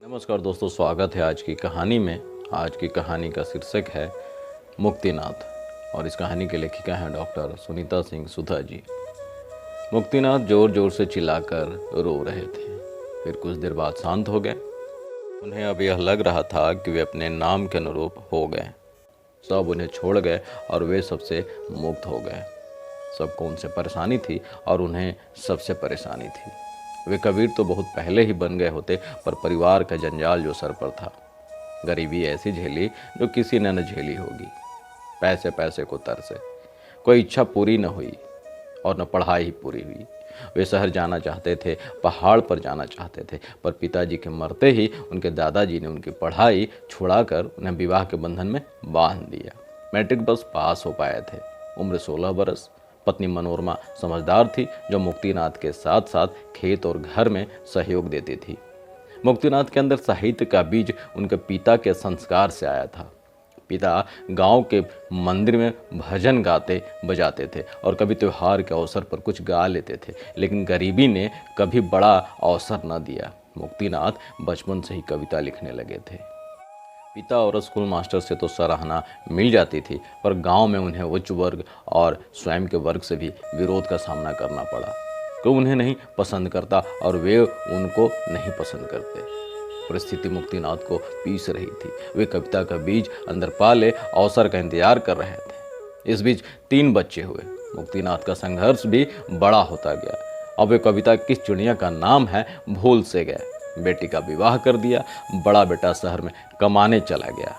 नमस्कार दोस्तों, स्वागत है आज की कहानी में। आज की कहानी का शीर्षक है मुक्तिनाथ और इस कहानी के लेखिका हैं डॉक्टर सुनीता सिंह सुधा जी। मुक्तिनाथ जोर जोर से चिल्लाकर रो रहे थे, फिर कुछ देर बाद शांत हो गए। उन्हें अब यह लग रहा था कि वे अपने नाम के अनुरूप हो गए। सब उन्हें छोड़ गए और वे सबसे मुक्त हो गए। सबको उनसे परेशानी थी और उन्हें सबसे परेशानी थी। वे कबीर तो बहुत पहले ही बन गए होते, पर परिवार का जंजाल जो सर पर था। गरीबी ऐसी झेली जो किसी ने न झेली होगी। पैसे पैसे को तरसे, कोई इच्छा पूरी न हुई और न पढ़ाई ही पूरी हुई। वे शहर जाना चाहते थे, पहाड़ पर जाना चाहते थे, पर पिताजी के मरते ही उनके दादाजी ने उनकी पढ़ाई छुड़ाकर उन्हें विवाह के बंधन में बांध दिया। मैट्रिक बस पास हो पाए थे। उम्र 16 बरस। पत्नी मनोरमा समझदार थी, जो मुक्तिनाथ के साथ साथ खेत और घर में सहयोग देती थी। मुक्तिनाथ के अंदर साहित्य का बीज उनके पिता के संस्कार से आया था। पिता गांव के मंदिर में भजन गाते बजाते थे और कभी त्योहार के अवसर पर कुछ गा लेते थे, लेकिन गरीबी ने कभी बड़ा अवसर न दिया। मुक्तिनाथ बचपन से ही कविता लिखने लगे थे। पिता और स्कूल मास्टर से तो सराहना मिल जाती थी, पर गांव में उन्हें उच्च वर्ग और स्वयं के वर्ग से भी विरोध का सामना करना पड़ा। कोई उन्हें नहीं पसंद करता और वे उनको नहीं पसंद करते। परिस्थिति मुक्तिनाथ को पीस रही थी। वे कविता का बीज अंदर पाले अवसर का इंतजार कर रहे थे। इस बीच 3 बच्चे हुए। मुक्तिनाथ का संघर्ष भी बड़ा होता गया। अब वे कविता किस चिड़िया का नाम है भूल से गए। बेटी का विवाह कर दिया। बड़ा बेटा शहर में कमाने चला गया।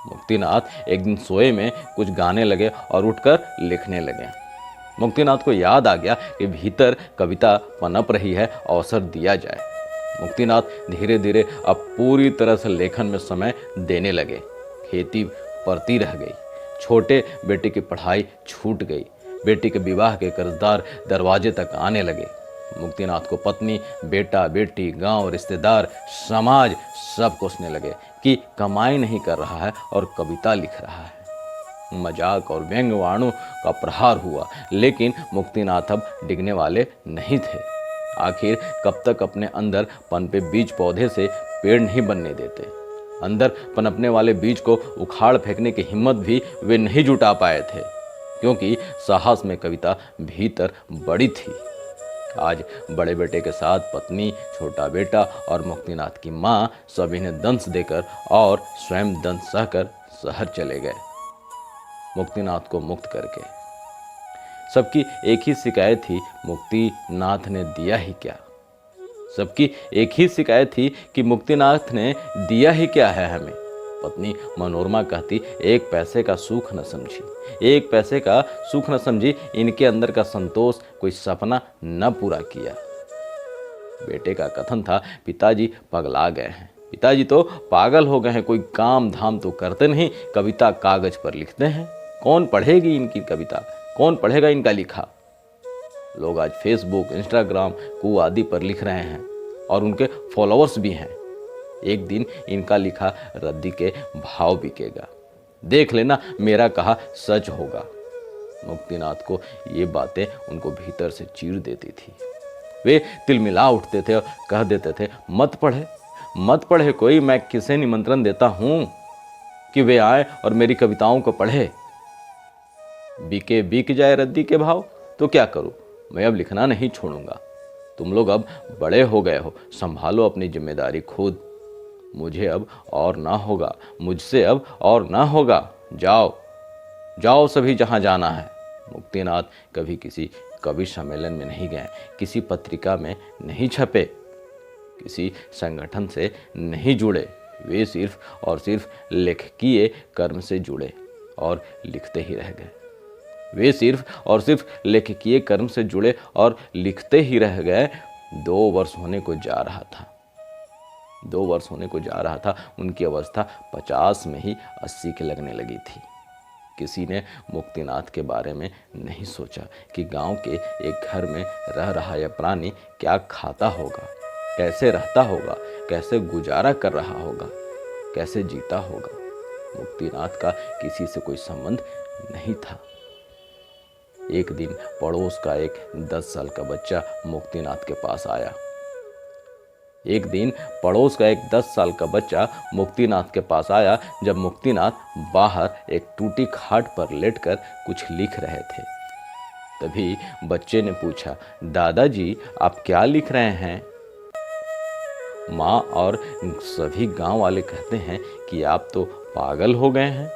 मुक्तिनाथ एक दिन सोए में कुछ गाने लगे और उठकर लिखने लगे। मुक्तिनाथ को याद आ गया कि भीतर कविता पनप रही है, अवसर दिया जाए। मुक्तिनाथ धीरे धीरे अब पूरी तरह से लेखन में समय देने लगे। खेती पड़ती रह गई। छोटे बेटे की पढ़ाई छूट गई। बेटी के विवाह के कर्जदार दरवाजे तक आने लगे। मुक्तिनाथ को पत्नी, बेटा, बेटी, गांव, रिश्तेदार, समाज सब कोसने लगे कि कमाई नहीं कर रहा है और कविता लिख रहा है। मजाक और व्यंग्यवाणों का प्रहार हुआ, लेकिन मुक्तिनाथ अब डिगने वाले नहीं थे। आखिर कब तक अपने अंदर पनपे बीज पौधे से पेड़ नहीं बनने देते। अंदर पनपने वाले बीज को उखाड़ फेंकने की हिम्मत भी वे नहीं जुटा पाए थे, क्योंकि साहस में कविता भीतर बड़ी थी। आज बड़े बेटे के साथ पत्नी, छोटा बेटा और मुक्तिनाथ की माँ सभी ने दंश देकर और स्वयं दंश सहकर शहर चले गए, मुक्तिनाथ को मुक्त करके। सबकी एक ही शिकायत थी, मुक्तिनाथ ने दिया ही क्या। सबकी एक ही शिकायत थी कि मुक्तिनाथ ने दिया ही क्या है हमें। पत्नी मनोरमा कहती, एक पैसे का सुख न समझी, एक पैसे का सुख न समझी, इनके अंदर का संतोष कोई सपना न पूरा किया। बेटे का कथन था, पिताजी पगला गए हैं, पिताजी तो पागल हो गए हैं, कोई काम धाम तो करते नहीं, कविता कागज पर लिखते हैं। कौन पढ़ेगी इनकी कविता, कौन पढ़ेगा इनका लिखा। लोग आज फेसबुक, इंस्टाग्राम को आदि पर लिख रहे हैं और उनके फॉलोअर्स भी हैं। एक दिन इनका लिखा रद्दी के भाव बिकेगा। देख लेना, मेरा कहा सच होगा। मुक्तिनाथ को ये बातें उनको भीतर से चीर देती थी। वे तिलमिला उठते थे और कह देते थे, मत पढ़े, मत पढ़े कोई, मैं किसे निमंत्रण देता हूं कि वे आए और मेरी कविताओं को पढ़े। बिक जाए रद्दी के भाव तो क्या करूं, मैं अब लिखना नहीं छोड़ूंगा। तुम लोग अब बड़े हो गए हो, संभालो अपनी जिम्मेदारी खुद। मुझे अब और ना होगा, मुझसे अब और ना होगा। जाओ जाओ सभी जहां जाना है। मुक्तिनाथ कभी किसी कवि सम्मेलन में नहीं गए, किसी पत्रिका में नहीं छपे, किसी संगठन से नहीं जुड़े। वे सिर्फ और सिर्फ लेखकीय कर्म से जुड़े और लिखते ही रह गए। वे सिर्फ और सिर्फ लेखकीय कर्म से जुड़े और लिखते ही रह गए। 2 वर्ष होने को जा रहा था। 2 वर्ष होने को जा रहा था। उनकी अवस्था 50 में ही 80 की लगने लगी थी। किसी ने मुक्तिनाथ के बारे में नहीं सोचा कि गांव के एक घर में रह रहा यह प्राणी क्या खाता होगा, कैसे रहता होगा, कैसे गुजारा कर रहा होगा, कैसे जीता होगा। मुक्तिनाथ का किसी से कोई संबंध नहीं था। एक दिन पड़ोस का एक 10 साल का बच्चा मुक्तिनाथ के पास आया। एक दिन पड़ोस का एक 10 साल का बच्चा मुक्तिनाथ के पास आया जब मुक्तिनाथ बाहर एक टूटी खाट पर लेटकर कुछ लिख रहे थे। तभी बच्चे ने पूछा, दादाजी आप क्या लिख रहे हैं? माँ और सभी गांव वाले कहते हैं कि आप तो पागल हो गए हैं।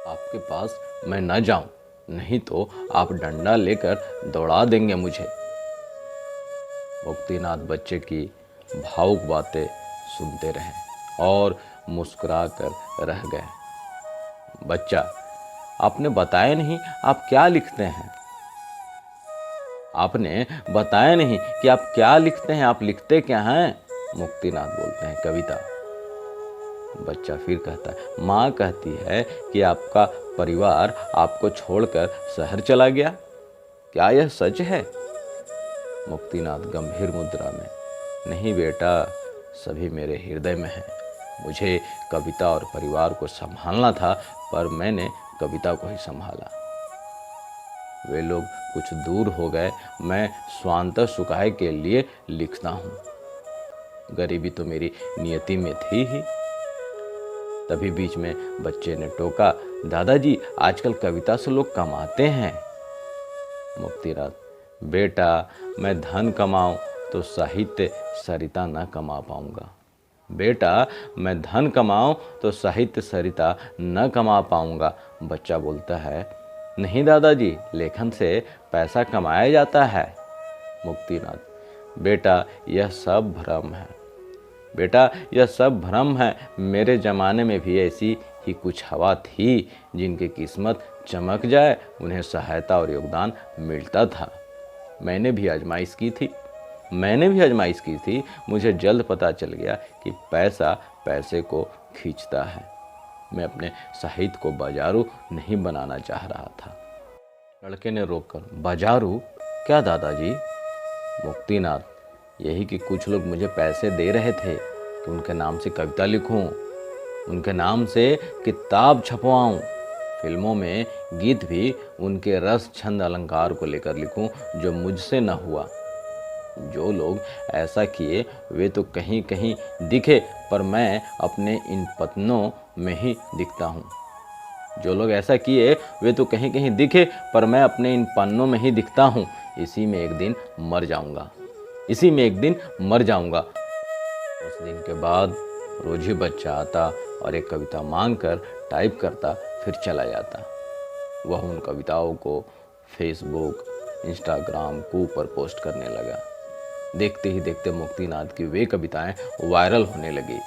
आपके पास मैं न जाऊं, नहीं तो आप डंडा लेकर दौड़ा देंगे मुझे। मुक्तिनाथ बच्चे की भावुक बातें सुनते रहे और मुस्कुरा कर रह गए। बच्चा, आपने बताया नहीं आप क्या लिखते हैं? आपने बताया नहीं कि आप क्या लिखते हैं, आप लिखते क्या हैं? मुक्तिनाथ बोलते हैं, कविता। बच्चा फिर कहता है, माँ कहती है कि आपका परिवार आपको छोड़कर शहर चला गया, क्या यह सच है? मुक्तिनाथ गंभीर मुद्रा में, नहीं बेटा, सभी मेरे हृदय में है। मुझे कविता और परिवार को संभालना था, पर मैंने कविता को ही संभाला। वे लोग कुछ दूर हो गए, मैं स्वांत सुखाय के लिए लिखता हूँ। गरीबी तो मेरी नियति में थी ही। तभी बीच में बच्चे ने टोका, दादाजी आजकल कविता से लोग कमाते हैं। मुक्तिनाथ, बेटा मैं धन कमाऊं तो साहित्य सरिता न कमा पाऊंगा। बेटा मैं धन कमाऊं तो साहित्य सरिता न कमा पाऊंगा। बच्चा बोलता है, नहीं दादाजी, लेखन से पैसा कमाया जाता है। मुक्तिनाथ, बेटा यह सब भ्रम है। बेटा यह सब भ्रम है। मेरे ज़माने में भी ऐसी ही कुछ हवा थी, जिनकी किस्मत चमक जाए उन्हें सहायता और योगदान मिलता था। मैंने भी आजमाइश की थी। मुझे जल्द पता चल गया कि पैसा पैसे को खींचता है। मैं अपने साहित्य को बाजारू नहीं बनाना चाह रहा था। लड़के ने रोककर, बाजारू क्या दादाजी? मुक्तिनाथ, यही कि कुछ लोग मुझे पैसे दे रहे थे कि उनके नाम से कविता लिखूं, उनके नाम से किताब छपवाऊं, फिल्मों में गीत भी उनके रस छंद अलंकार को लेकर लिखूं, जो मुझसे न हुआ। जो लोग ऐसा किए वे तो कहीं कहीं दिखे, पर मैं अपने इन पन्नों में ही दिखता हूँ। जो लोग ऐसा किए वे तो कहीं कहीं दिखे, पर मैं अपने इन पन्नों में ही दिखता हूँ। इसी में एक दिन मर जाऊंगा। उस दिन के बाद रोज ही बच्चा आता और एक कविता मांगकर टाइप करता, फिर चला जाता। वह उन कविताओं को फेसबुक, इंस्टाग्राम को पर पोस्ट करने लगा। देखते ही देखते मुक्तिनाथ की वे कविताएं वायरल होने लगी।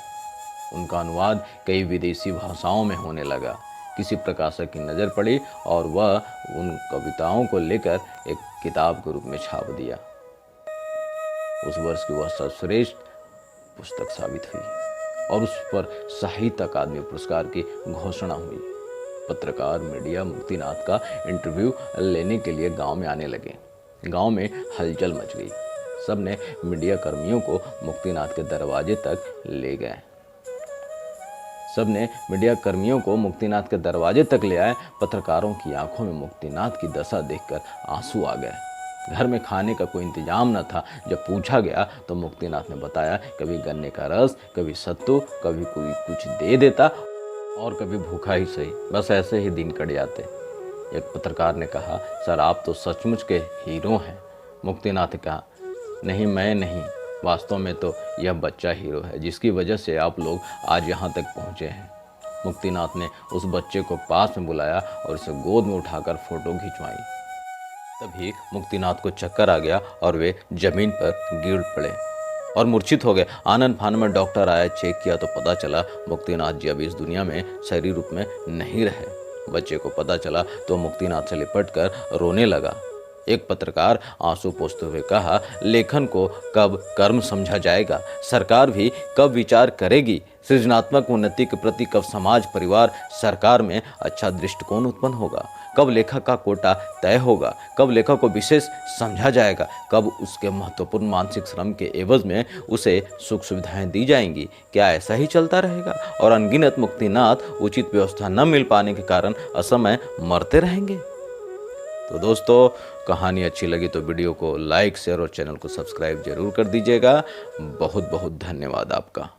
उनका अनुवाद कई विदेशी भाषाओं में होने लगा। किसी प्रकाशक की नज़र पड़ी और वह उन कविताओं को लेकर एक किताब के रूप में छाप दिया। उस वर्ष की वह सर्वश्रेष्ठ पुस्तक साबित हुई और उस पर साहित्य अकादमी पुरस्कार की घोषणा हुई। पत्रकार, मीडिया मुक्तिनाथ का इंटरव्यू लेने के लिए गांव में आने लगे। गांव में हलचल मच गई। सबने मीडिया कर्मियों को मुक्तिनाथ के दरवाजे तक ले आए। पत्रकारों की आंखों में मुक्तिनाथ की दशा देखकर आंसू आ गए। घर में खाने का कोई इंतजाम न था। जब पूछा गया तो मुक्तिनाथ ने बताया, कभी गन्ने का रस, कभी सत्तू, कभी कोई कुछ दे देता और कभी भूखा ही सही, बस ऐसे ही दिन कट जाते। एक पत्रकार ने कहा, सर आप तो सचमुच के हीरो हैं। मुक्तिनाथ ने कहा, नहीं मैं नहीं, वास्तव में तो यह बच्चा हीरो है, जिसकी वजह से आप लोग आज यहाँ तक पहुँचे हैं। मुक्तिनाथ ने उस बच्चे को पास में बुलाया और उसे गोद में उठाकर फोटो खिंचवाई। तभी मुक्तिनाथ को चक्कर आ गया और वे जमीन पर गिर पड़े और मूर्छित हो गए। आनन फानन में डॉक्टर आया, चेक किया तो पता चला मुक्तिनाथ जी अब इस दुनिया में शरीर रूप में नहीं रहे। बच्चे को पता चला तो मुक्तिनाथ से लिपट कर रोने लगा। एक पत्रकार आंसू पोंछते हुए कहा, लेखन को कब कर्म समझा जाएगा? सरकार भी कब विचार करेगी? सृजनात्मक उन्नति के प्रति कब समाज, परिवार, सरकार में अच्छा दृष्टिकोण उत्पन्न होगा? कब लेखक का कोटा तय होगा? कब लेखक को विशेष समझा जाएगा? कब उसके महत्वपूर्ण मानसिक श्रम के एवज में उसे सुख सुविधाएं दी जाएंगी? क्या ऐसा ही चलता रहेगा और अनगिनत मुक्तिनाथ उचित व्यवस्था न मिल पाने के कारण असमय मरते रहेंगे? तो दोस्तों, कहानी अच्छी लगी तो वीडियो को लाइक, शेयर और चैनल को सब्सक्राइब जरूर कर दीजिएगा। बहुत बहुत धन्यवाद आपका।